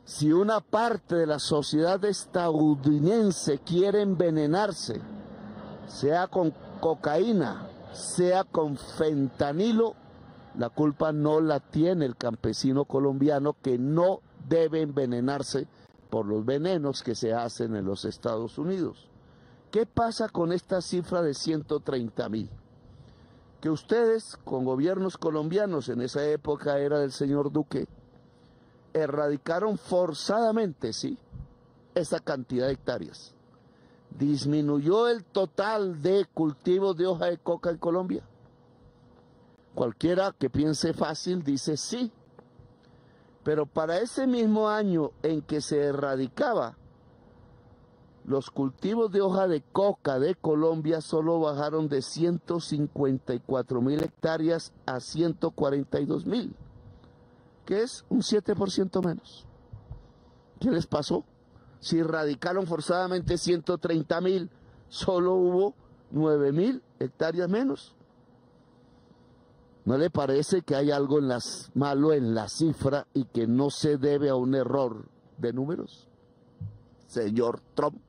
Si una parte de la sociedad estadounidense quiere envenenarse, sea con cocaína, sea con fentanilo, la culpa no la tiene el campesino colombiano, que no debe envenenarse por los venenos que se hacen en los Estados Unidos. ¿Qué pasa con esta cifra de 130.000? Que ustedes, con gobiernos colombianos, en esa época era del señor Duque, erradicaron forzadamente, sí, esa cantidad de hectáreas. ¿Disminuyó el total de cultivos de hoja de coca en Colombia? Cualquiera que piense fácil dice sí. Pero para ese mismo año en que se erradicaba, los cultivos de hoja de coca de Colombia solo bajaron de 154.000 hectáreas a 142.000, que es un 7% menos. ¿Qué les pasó? Si erradicaron forzadamente 130.000, solo hubo 9.000 hectáreas menos. ¿No le parece que hay algo malo en la cifra y que no se debe a un error de números, señor Trump?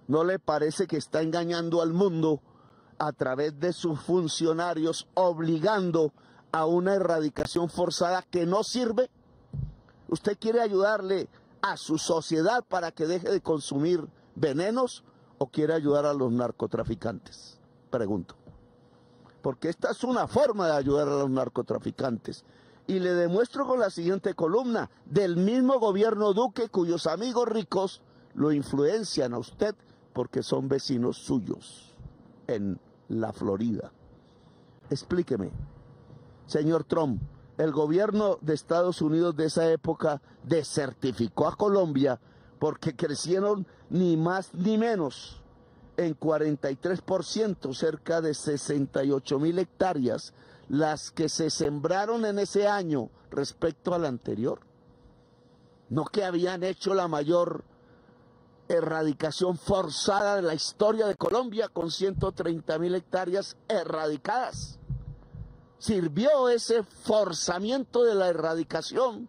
¿No le parece que está engañando al mundo a través de sus funcionarios, obligando a una erradicación forzada que no sirve? ¿Usted quiere ayudarle a su sociedad para que deje de consumir venenos o quiere ayudar a los narcotraficantes? Pregunto. Porque esta es una forma de ayudar a los narcotraficantes. Y le demuestro con la siguiente columna, del mismo gobierno Duque, cuyos amigos ricos lo influencian a usted porque son vecinos suyos en la Florida. Explíqueme, señor Trump, el gobierno de Estados Unidos de esa época desertificó a Colombia porque crecieron ni más ni menos en 43%, cerca de 68.000 hectáreas, las que se sembraron en ese año respecto al anterior. No que habían hecho la mayor erradicación forzada de la historia de Colombia, con 130.000 hectáreas erradicadas. ¿Sirvió ese forzamiento de la erradicación?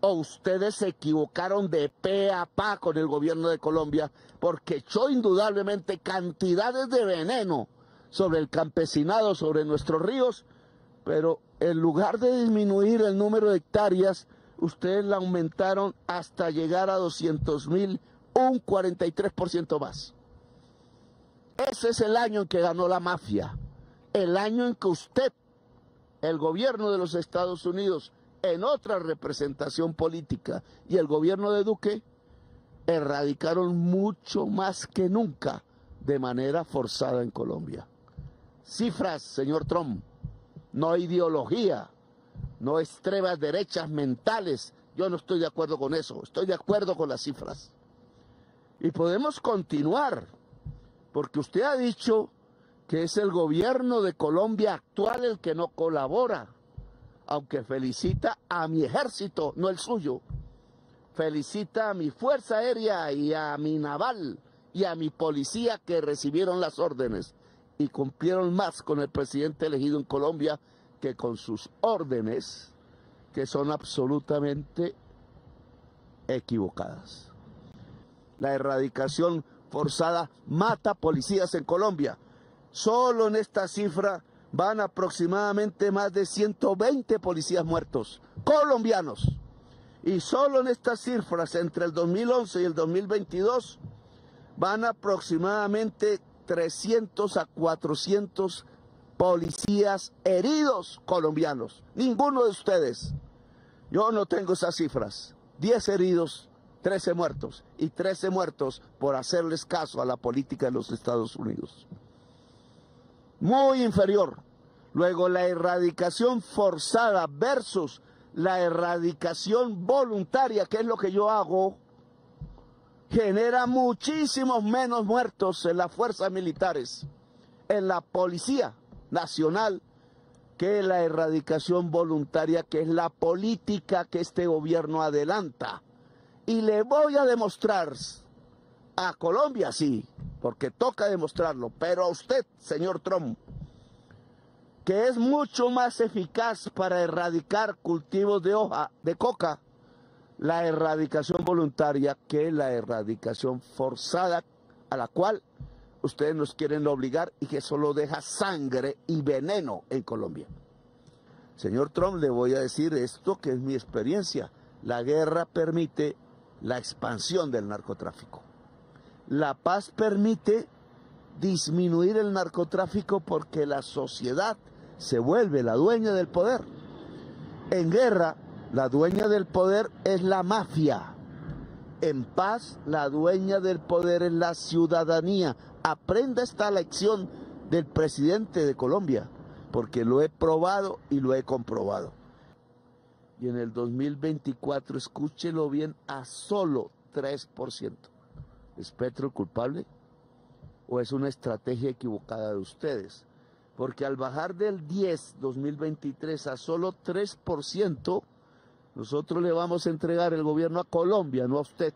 ¿O ustedes se equivocaron de pe a pa con el gobierno de Colombia, porque echó indudablemente cantidades de veneno sobre el campesinado, sobre nuestros ríos, pero en lugar de disminuir el número de hectáreas, ustedes la aumentaron hasta llegar a 200.000, un 43% más? Ese es el año en que ganó la mafia, el año en que usted, el gobierno de los Estados Unidos, en otra representación política, y el gobierno de Duque, erradicaron mucho más que nunca de manera forzada en Colombia. Cifras, señor Trump, no ideología, no extremas derechas mentales. Yo no estoy de acuerdo con eso, estoy de acuerdo con las cifras. Y podemos continuar, porque usted ha dicho que es el gobierno de Colombia actual el que no colabora, aunque felicita a mi ejército, no el suyo. Felicita a mi fuerza aérea y a mi naval y a mi policía, que recibieron las órdenes y cumplieron más con el presidente elegido en Colombia que con sus órdenes, que son absolutamente equivocadas. La erradicación forzada mata policías en Colombia. Solo en esta cifra van aproximadamente más de 120 policías muertos, colombianos. Y solo en estas cifras, entre el 2011 y el 2022, van aproximadamente 300 a 400 policías heridos colombianos. Ninguno de ustedes. Yo no tengo esas cifras. 10 heridos, 13 muertos. Y 13 muertos por hacerles caso a la política de los Estados Unidos. Muy inferior. Luego, la erradicación forzada versus la erradicación voluntaria, que es lo que yo hago, genera muchísimos menos muertos en las fuerzas militares, en la Policía Nacional, que la erradicación voluntaria, que es la política que este gobierno adelanta. Y le voy a demostrar a Colombia, sí, porque toca demostrarlo, pero a usted, señor Trump, que es mucho más eficaz para erradicar cultivos de hoja de coca la erradicación voluntaria que la erradicación forzada, a la cual ustedes nos quieren obligar y que solo deja sangre y veneno en Colombia. Señor Trump, le voy a decir esto que es mi experiencia. La guerra permite la expansión del narcotráfico. La paz permite disminuir el narcotráfico porque la sociedad se vuelve la dueña del poder. En guerra, la dueña del poder es la mafia. En paz, la dueña del poder es la ciudadanía. Aprenda esta lección del presidente de Colombia, porque lo he probado y lo he comprobado. Y en el 2024, escúchelo bien, a solo 3%. ¿Es Petro culpable? ¿O es una estrategia equivocada de ustedes? Porque al bajar del 2023 a solo 3%, nosotros le vamos a entregar el gobierno a Colombia, no a usted.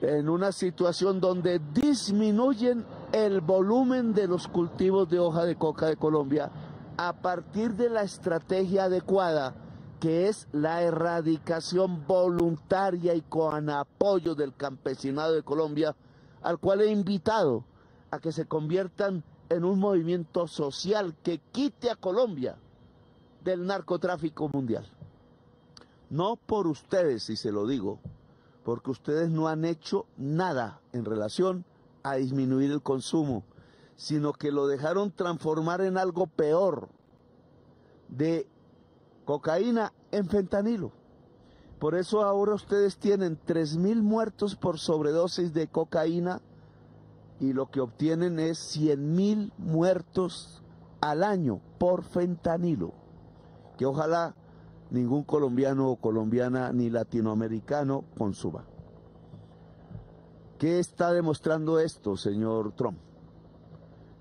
En una situación donde disminuyen el volumen de los cultivos de hoja de coca de Colombia a partir de la estrategia adecuada, que es la erradicación voluntaria y con apoyo del campesinado de Colombia, al cual he invitado a que se conviertan en un movimiento social que quite a Colombia del narcotráfico mundial. No por ustedes, y se lo digo, porque ustedes no han hecho nada en relación a disminuir el consumo, sino que lo dejaron transformar en algo peor, de cocaína en fentanilo. Por eso ahora ustedes tienen 3.000 muertos por sobredosis de cocaína y lo que obtienen es 100.000 muertos al año por fentanilo, que ojalá ningún colombiano o colombiana ni latinoamericano consuma. ¿Qué está demostrando esto, señor Trump?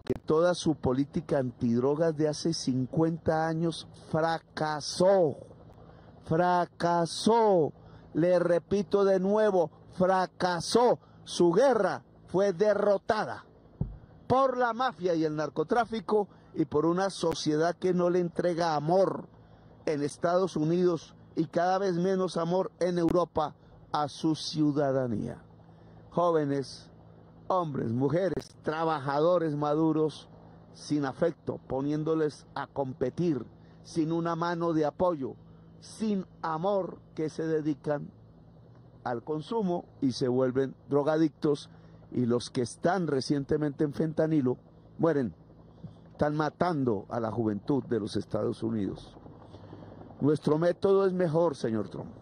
Que toda su política antidrogas de hace 50 años fracasó. Fracasó. Le repito de nuevo, fracasó. Su guerra fue derrotada por la mafia y el narcotráfico y por una sociedad que no le entrega amor en Estados Unidos y cada vez menos amor en Europa a su ciudadanía. Jóvenes, hombres, mujeres, trabajadores maduros, sin afecto, poniéndoles a competir, sin una mano de apoyo, sin amor, que se dedican al consumo y se vuelven drogadictos, y los que están recientemente en fentanilo mueren, están matando a la juventud de los Estados Unidos. Nuestro método es mejor, señor Trump.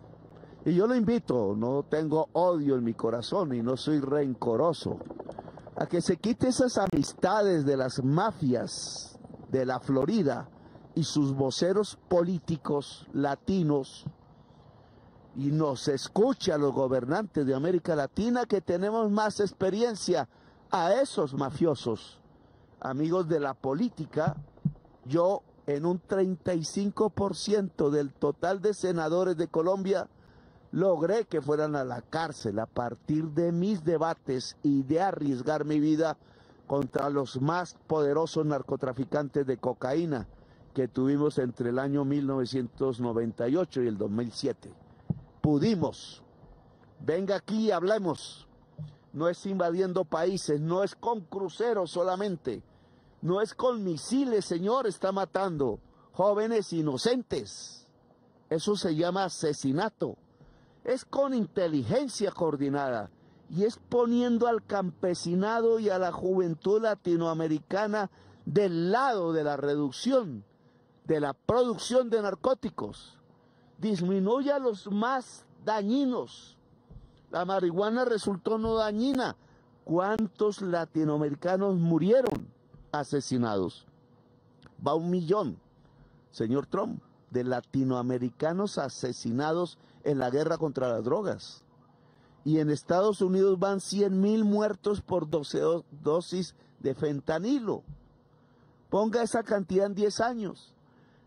Y yo lo invito, no tengo odio en mi corazón y no soy rencoroso, a que se quite esas amistades de las mafias de la Florida y sus voceros políticos latinos y nos escuche a los gobernantes de América Latina que tenemos más experiencia. A esos mafiosos, amigos de la política, yo en un 35% del total de senadores de Colombia logré que fueran a la cárcel a partir de mis debates y de arriesgar mi vida contra los más poderosos narcotraficantes de cocaína que tuvimos entre el año 1998 y el 2007. Pudimos. Venga aquí y hablemos. No es invadiendo países, no es con cruceros solamente, no es con misiles, señor, está matando jóvenes inocentes. Eso se llama asesinato. Es con inteligencia coordinada y es poniendo al campesinado y a la juventud latinoamericana del lado de la reducción de la producción de narcóticos. Disminuye a los más dañinos. La marihuana resultó no dañina. ¿Cuántos latinoamericanos murieron asesinados? Va 1 millón, señor Trump, de latinoamericanos asesinados en la guerra contra las drogas. Y en Estados Unidos van 100.000 muertos por 12 dosis de fentanilo. Ponga esa cantidad en 10 años.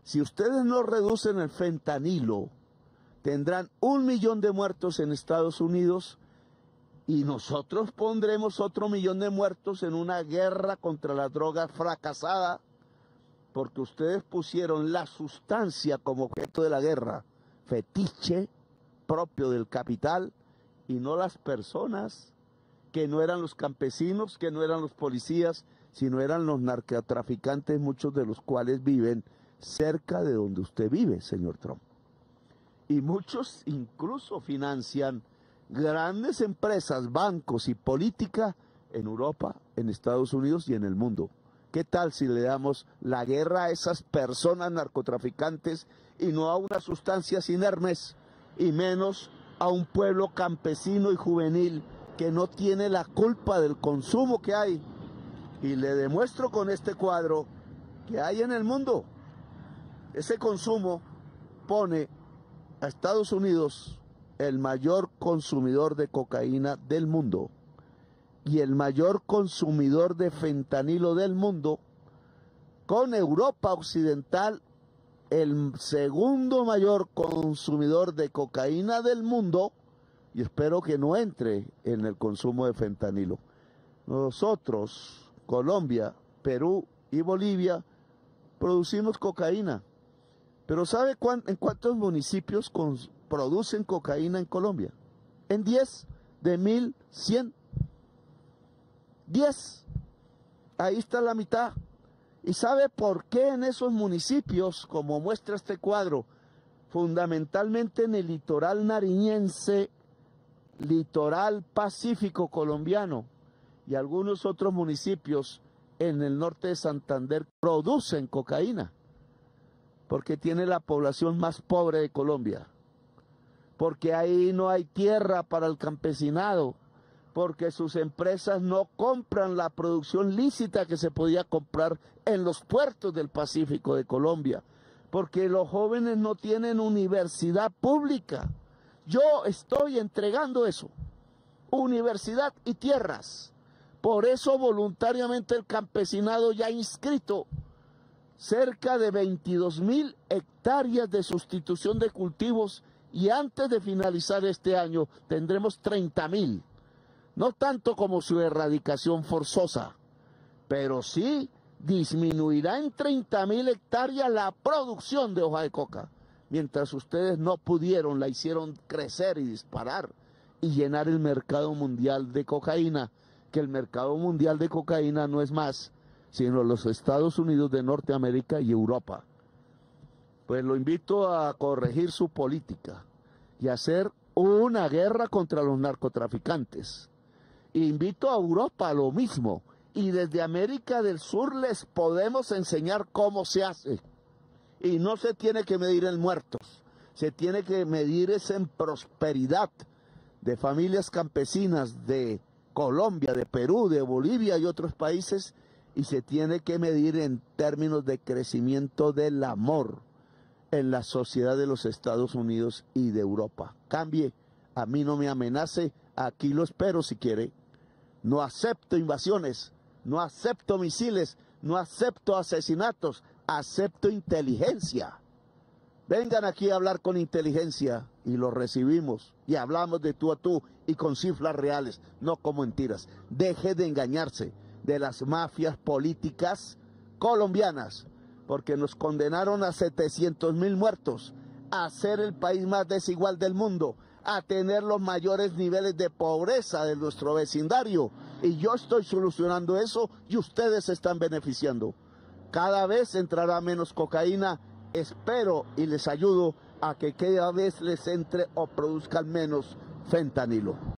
Si ustedes no reducen el fentanilo, tendrán 1 millón de muertos en Estados Unidos y nosotros pondremos otro 1 millón de muertos en una guerra contra la droga fracasada, porque ustedes pusieron la sustancia como objeto de la guerra, fetiche propio del capital y no las personas, que no eran los campesinos, que no eran los policías, sino eran los narcotraficantes, muchos de los cuales viven cerca de donde usted vive, señor Trump. Y muchos incluso financian grandes empresas, bancos y política en Europa, en Estados Unidos y en el mundo. ¿Qué tal si le damos la guerra a esas personas narcotraficantes y no a unas sustancias inermes, y menos a un pueblo campesino y juvenil que no tiene la culpa del consumo que hay? Y le demuestro con este cuadro que hay en el mundo. Ese consumo pone a Estados Unidos el mayor consumidor de cocaína del mundo y el mayor consumidor de fentanilo del mundo, con Europa Occidental el segundo mayor consumidor de cocaína del mundo, y espero que no entre en el consumo de fentanilo. Nosotros, Colombia, Perú y Bolivia, producimos cocaína. Pero ¿sabe en cuántos municipios producen cocaína en Colombia? En 10 de 1.100. 10. Ahí está la mitad. ¿Y sabe por qué en esos municipios, como muestra este cuadro, fundamentalmente en el litoral nariñense, litoral pacífico colombiano y algunos otros municipios en el norte de Santander producen cocaína? Porque tiene la población más pobre de Colombia, porque ahí no hay tierra para el campesinado, porque sus empresas no compran la producción lícita que se podía comprar en los puertos del Pacífico de Colombia, porque los jóvenes no tienen universidad pública. Yo estoy entregando eso, universidad y tierras. Por eso voluntariamente el campesinado ya ha inscrito cerca de 22.000 hectáreas de sustitución de cultivos, y antes de finalizar este año tendremos 30.000. No tanto como su erradicación forzosa, pero sí disminuirá en 30.000 hectáreas la producción de hoja de coca, mientras ustedes no pudieron, la hicieron crecer y disparar y llenar el mercado mundial de cocaína, que el mercado mundial de cocaína no es más sino los Estados Unidos de Norteamérica y Europa. Pues lo invito a corregir su política y a hacer una guerra contra los narcotraficantes. Invito a Europa a lo mismo, y desde América del Sur les podemos enseñar cómo se hace. Y no se tiene que medir en muertos, se tiene que medir es en prosperidad de familias campesinas de Colombia, de Perú, de Bolivia y otros países, y se tiene que medir en términos de crecimiento del amor en la sociedad de los Estados Unidos y de Europa. Cambie, a mí no me amenace, aquí lo espero si quiere. No acepto invasiones, no acepto misiles, no acepto asesinatos, acepto inteligencia. Vengan aquí a hablar con inteligencia y lo recibimos y hablamos de tú a tú y con cifras reales, no con mentiras. Deje de engañarse de las mafias políticas colombianas, porque nos condenaron a 700.000 muertos, a ser el país más desigual del mundo, a tener los mayores niveles de pobreza de nuestro vecindario, y yo estoy solucionando eso y ustedes se están beneficiando. Cada vez entrará menos cocaína, espero y les ayudo a que cada vez les entre o produzcan menos fentanilo.